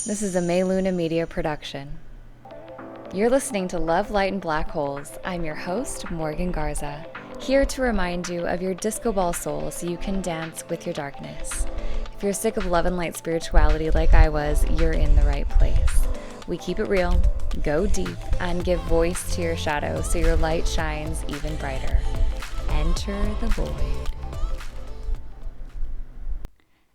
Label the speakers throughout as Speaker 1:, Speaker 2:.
Speaker 1: This is a Mayluna Media production. You're listening to Love, Light, and Black Holes. I'm your host, Morgan Garza, here to remind you of your disco ball soul so you can dance with your darkness. If you're sick of love and light spirituality like I was, you're in the right place. We keep it real, go deep, and give voice to your shadow so your light shines even brighter. Enter the void.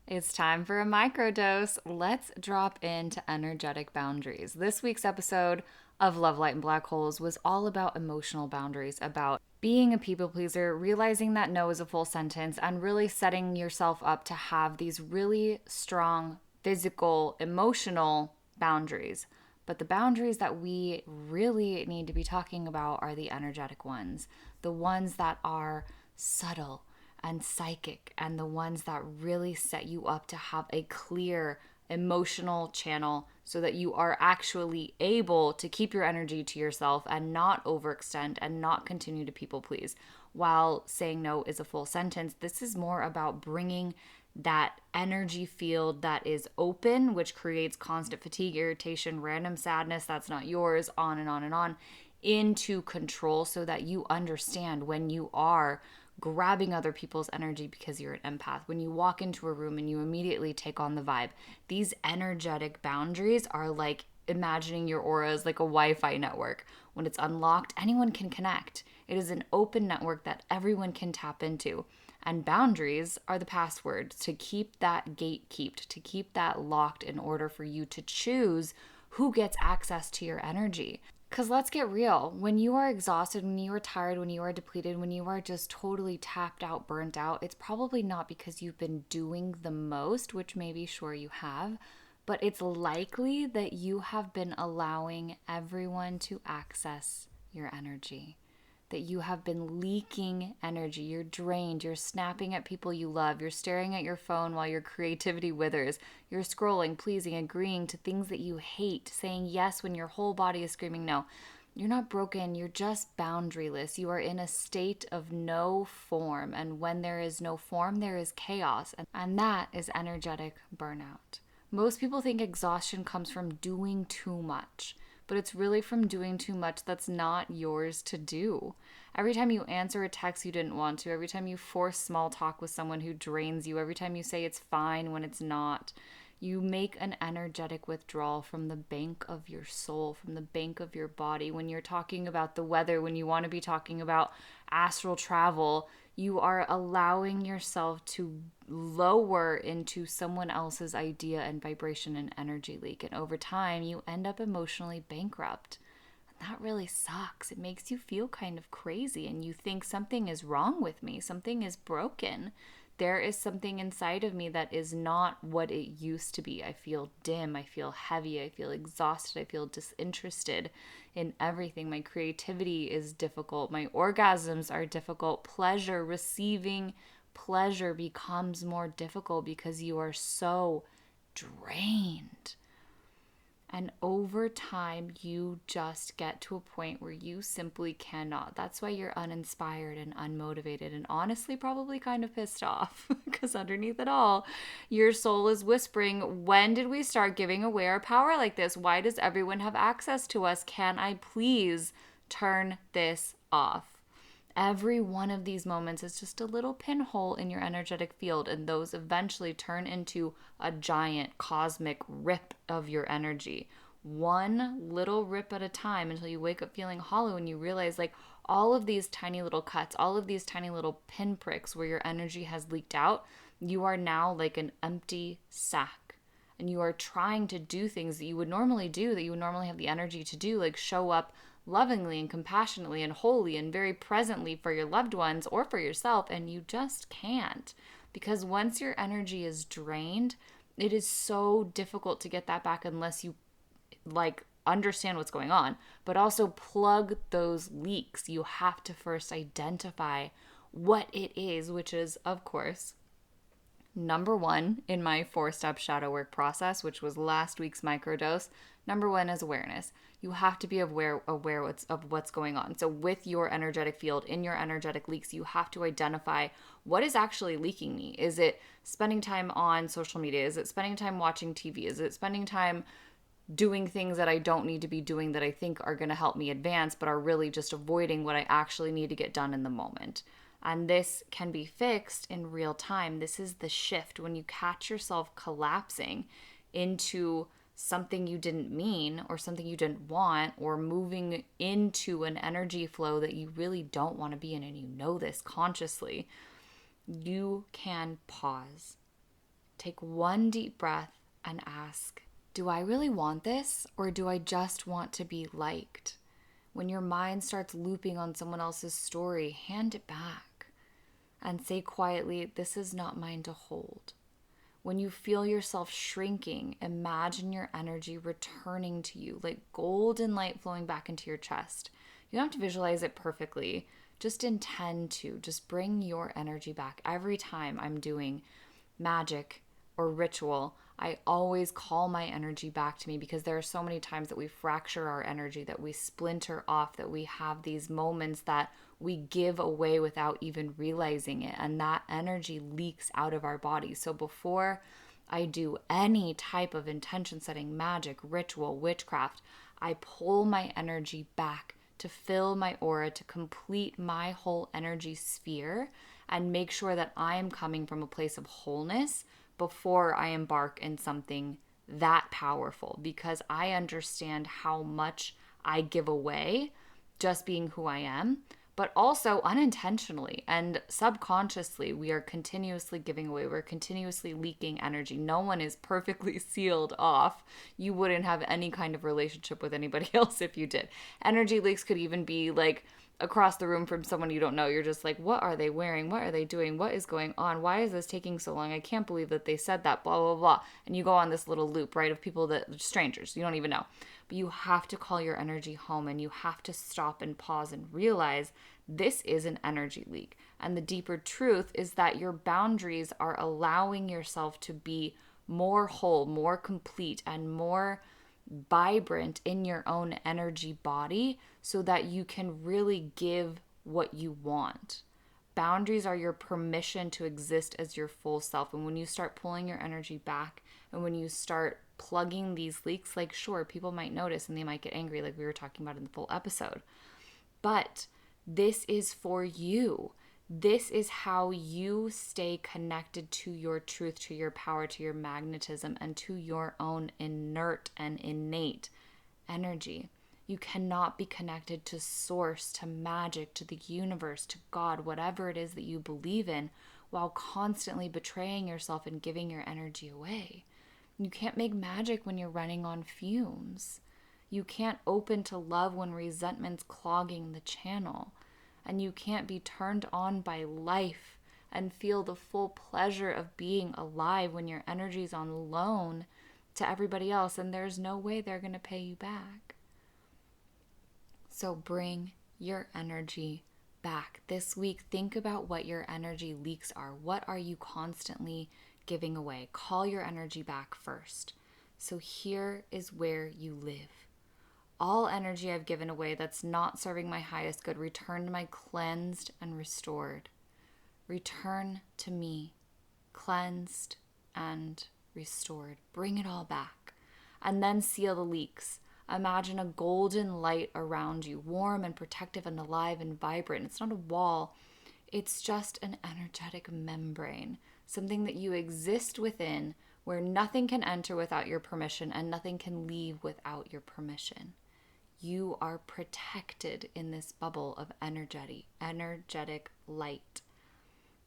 Speaker 1: It's time for a microdose. Let's drop into energetic boundaries. This week's episode of Love, Light, and Black Holes was all about emotional boundaries, about being a people pleaser, realizing that no is a full sentence, and really setting yourself up to have these really strong physical, emotional boundaries. But the boundaries that we really need to be talking about are the energetic ones, the ones that are subtle and psychic, and the ones that really set you up to have a clear emotional channel so that you are actually able to keep your energy to yourself and not overextend and not continue to people please. While saying no is a full sentence, this is more about bringing that energy field that is open, which creates constant fatigue, irritation, random sadness that's not yours, on and on and on, into control so that you understand when you are grabbing other people's energy because you're an empath. When you walk into a room and you immediately take on the vibe, these energetic boundaries are like imagining your aura as like a Wi-Fi network. When it's unlocked, anyone can connect. It is an open network that everyone can tap into. And boundaries are the password to keep that gate kept, to keep that locked in order for you to choose who gets access to your energy. Because let's get real, when you are exhausted, when you are tired, when you are depleted, when you are just totally tapped out, burnt out, it's probably not because you've been doing the most, which maybe sure you have, but it's likely that you have been allowing everyone to access your energy, that you have been leaking energy. You're drained, you're snapping at people you love, you're staring at your phone while your creativity withers, you're scrolling, pleasing, agreeing to things that you hate, saying yes when your whole body is screaming no. You're not broken, you're just boundaryless. You are in a state of no form, and when there is no form, there is chaos, and that is energetic burnout. Most people think exhaustion comes from doing too much, but it's really from doing too much that's not yours to do. Every time you answer a text you didn't want to, every time you force small talk with someone who drains you, every time you say it's fine when it's not, you make an energetic withdrawal from the bank of your soul, from the bank of your body. When you're talking about the weather, when you want to be talking about astral travel, you are allowing yourself to lower into someone else's idea and vibration and energy leak. And over time, you end up emotionally bankrupt. And that really sucks. It makes you feel kind of crazy, and you think something is wrong with me, something is broken. There is something inside of me that is not what it used to be. I feel dim, I feel heavy, I feel exhausted, I feel disinterested in everything. My creativity is difficult, my orgasms are difficult, pleasure, receiving pleasure becomes more difficult because you are so drained. And over time, you just get to a point where you simply cannot. That's why you're uninspired and unmotivated and honestly probably kind of pissed off because underneath it all, your soul is whispering, when did we start giving away our power like this? Why does everyone have access to us? Can I please turn this off? Every one of these moments is just a little pinhole in your energetic field, and those eventually turn into a giant cosmic rip of your energy. One little rip at a time until you wake up feeling hollow and you realize like all of these tiny little cuts, all of these tiny little pinpricks where your energy has leaked out, you are now like an empty sack. And you are trying to do things that you would normally do, that you would normally have the energy to do, like show up lovingly and compassionately and wholly and very presently for your loved ones or for yourself, and you just can't. Because once your energy is drained, it is so difficult to get that back unless you like understand what's going on, but also plug those leaks. You have to first identify what it is, which is, of course, Number one in my 4-step shadow work process, which was last week's microdose, number one is awareness. You have to be aware of what's going on. So with your energetic field, in your energetic leaks, you have to identify what is actually leaking me. Is it spending time on social media? Is it spending time watching TV? Is it spending time doing things that I don't need to be doing that I think are going to help me advance, but are really just avoiding what I actually need to get done in the moment? And this can be fixed in real time. This is the shift when you catch yourself collapsing into something you didn't mean or something you didn't want, or moving into an energy flow that you really don't want to be in, and you know this consciously. You can pause. Take one deep breath and ask, do I really want this, or do I just want to be liked? When your mind starts looping on someone else's story, hand it back and say quietly, this is not mine to hold. When you feel yourself shrinking, imagine your energy returning to you, like golden light flowing back into your chest. You don't have to visualize it perfectly. Just intend to. Just bring your energy back. Every time I'm doing magic or ritual, I always call my energy back to me, because there are so many times that we fracture our energy, that we splinter off, that we have these moments that we give away without even realizing it, and that energy leaks out of our body. So before I do any type of intention setting, magic, ritual, witchcraft, I pull my energy back to fill my aura, to complete my whole energy sphere, and make sure that I am coming from a place of wholeness before I embark in something that powerful, because I understand how much I give away just being who I am, but also unintentionally and subconsciously, we are continuously giving away. We're continuously leaking energy. No one is perfectly sealed off. You wouldn't have any kind of relationship with anybody else if you did. Energy leaks could even be like across the room from someone you don't know. You're just like, what are they wearing? What are they doing? What is going on? Why is this taking so long? I can't believe that they said that, blah, blah, blah. And you go on this little loop, right, of people that, strangers, you don't even know. But you have to call your energy home, and you have to stop and pause and realize this is an energy leak. And the deeper truth is that your boundaries are allowing yourself to be more whole, more complete, and more vibrant in your own energy body, so that you can really give what you want. Boundaries are your permission to exist as your full self. And when you start pulling your energy back, and when you start plugging these leaks, like, sure, people might notice and they might get angry, like we were talking about in the full episode, but this is for you. This is how you stay connected to your truth, to your power, to your magnetism, and to your own inert and innate energy. You cannot be connected to source, to magic, to the universe, to God, whatever it is that you believe in, while constantly betraying yourself and giving your energy away. You can't make magic when you're running on fumes. You can't open to love when resentment's clogging the channel. And you can't be turned on by life and feel the full pleasure of being alive when your energy's on loan to everybody else, and there's no way they're going to pay you back. So bring your energy back. This week, think about what your energy leaks are. What are you constantly giving away? Call your energy back first. So here is where you live. All energy I've given away that's not serving my highest good, return to my cleansed and restored. Return to me, cleansed and restored. Bring it all back. And then seal the leaks. Imagine a golden light around you, warm and protective and alive and vibrant. It's not a wall. It's just an energetic membrane, something that you exist within, where nothing can enter without your permission and nothing can leave without your permission. You are protected in this bubble of energetic light.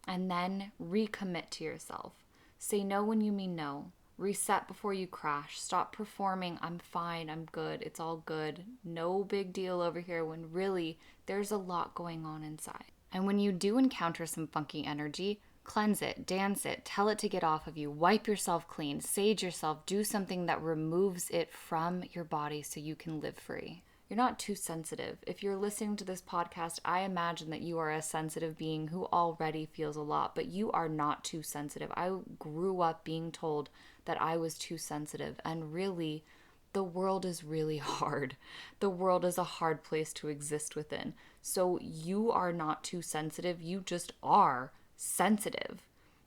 Speaker 1: And then recommit to yourself. Say no when you mean no. Reset before you crash. Stop performing, I'm fine, I'm good, it's all good, no big deal over here, when really there's a lot going on inside. And when you do encounter some funky energy, cleanse it, dance it, tell it to get off of you, wipe yourself clean, sage yourself, do something that removes it from your body so you can live free. You're not too sensitive. If you're listening to this podcast, I imagine that you are a sensitive being who already feels a lot, but you are not too sensitive. I grew up being told that I was too sensitive, and really, the world is really hard. The world is a hard place to exist within. So you are not too sensitive. You just are sensitive.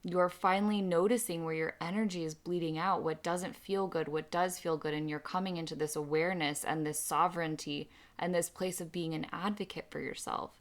Speaker 1: You're finally noticing where your energy is bleeding out, what doesn't feel good, what does feel good, and you're coming into this awareness and this sovereignty and this place of being an advocate for yourself.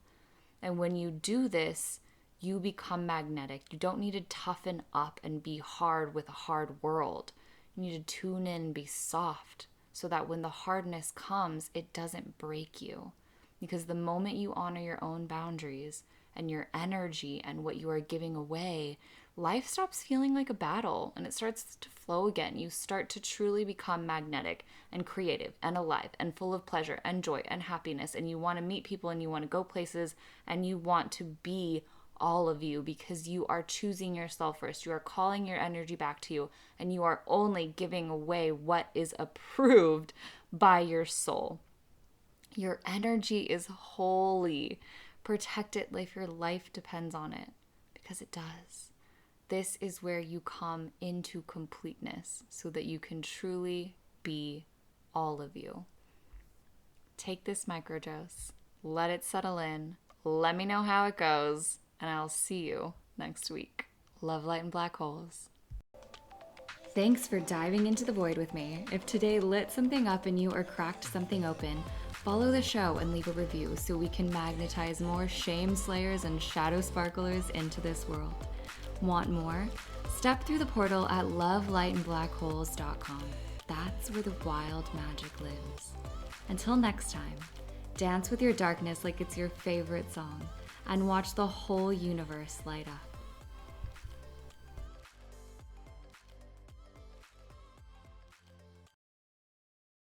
Speaker 1: And when you do this, you become magnetic. You don't need to toughen up and be hard with a hard world. You need to tune in and be soft so that when the hardness comes, it doesn't break you. Because the moment you honor your own boundaries and your energy and what you are giving away, life stops feeling like a battle and it starts to flow again. You start to truly become magnetic and creative and alive and full of pleasure and joy and happiness. And you want to meet people and you want to go places and you want to be all of you because you are choosing yourself first. You are calling your energy back to you and you are only giving away what is approved by your soul. Your energy is holy. Protect it like your life depends on it because it does. This is where you come into completeness so that you can truly be all of you. Take this microdose, let it settle in, let me know how it goes, and I'll see you next week. Love, light, and black holes. Thanks for diving into the void with me. If today lit something up in you or cracked something open, follow the show and leave a review so we can magnetize more shame slayers and shadow sparklers into this world. Want more? Step through the portal at lovelightandblackholes.com. That's where the wild magic lives. Until next time, dance with your darkness like it's your favorite song and watch the whole universe light up.